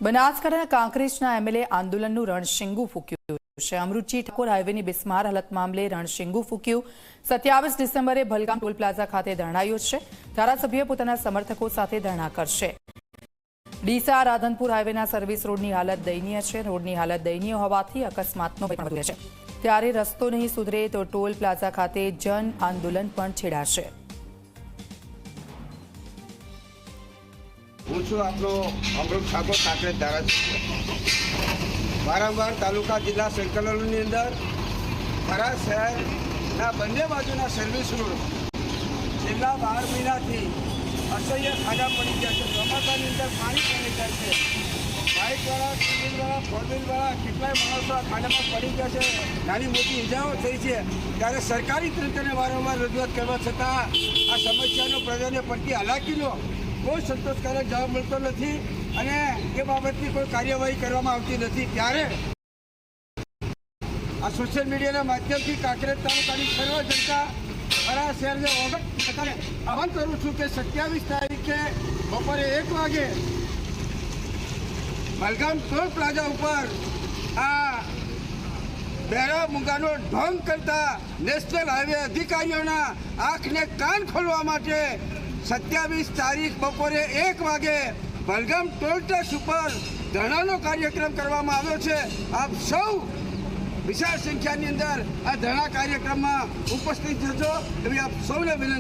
બનાસકાંઠાના કાંકરેજના એમએલએ આંદોલનનું રણશીંગું ફૂક્યું છે। અમૃતજી ઠાકોર હાઈવેની બિસ્માર હાલત મામલે રણશીંગું ફૂક્યું। 27 ડિસેમ્બરે ભલગામ ટોલ પ્લાઝા ખાતે ધરણા યોજશે। ધારાસભ્ય પોતાના સમર્થકો સાથે ધરણા કરશે। ડીસા રાધનપુર હાઈવેના સર્વિસ રોડની હાલત દયનીય છે। રોડની હાલત દયનીય હોવાથી અકસ્માતનો ભય વધુ છે। ત્યારે રસ્તો નહીં સુધરે તો ટોલ પ્લાઝા ખાતે જન આંદોલન પણ છેડાશે। હું છું આપનો અમૃત ઠાકોર કાંકરેજ ધારાસભ્ય। વારંવાર તાલુકા જિલ્લા સંકલનોની અંદર થરાદ શહેરના બંને બાજુના સર્વિસ રોડ છેલ્લા 12 મહિનાથી અસહ્ય ખાડા પડી ગયા છે। ચોમાસાની અંદર પાણી પડી જાય છે। બાઇકવાળા, ટુ વ્હીલવાળા, ફોર વ્હીલવાળા કેટલાય માણસો આ ખાડામાં પડી ગયા છે। નાની મોટી ઇજાઓ થઈ છે। ત્યારે સરકારી તંત્રને વારંવાર રજૂઆત કરવા છતાં આ સમસ્યાનો પ્રજાને પડતી હાલાકીનો કોઈ સંતોષકારક જવાબ મળતો નથી અને એ બાબતની કોઈ કાર્યવાહી કરવામાં આવતી નથી। ત્યારે આ સોશિયલ મીડિયાના માધ્યમથી કાંકરેજ તાલુકાની સર્વ જનતા મારા શહેરને આહવાન કરું છું કે 27 તારીખે બપોરે 1 વાગે ભલગામ ટોલ પ્લાઝા ઉપર આ બેરા મુંગાનો ઢોંગ કરતા નેશનલ હાઈવે અધિકારીઓના આંખને કાન ખોલવા માટે 27 તારીખ બપોરે 1 વાગે ભલગામ ટોલ ટેક્સ ઉપર ધરણાનો કાર્યક્રમ કરવામાં આવ્યો છે। આપ સૌ વિશાળ સંખ્યાની અંદર આ ધરણા કાર્યક્રમમાં ઉપસ્થિત થશો એવી આપ સૌને વિનંતી।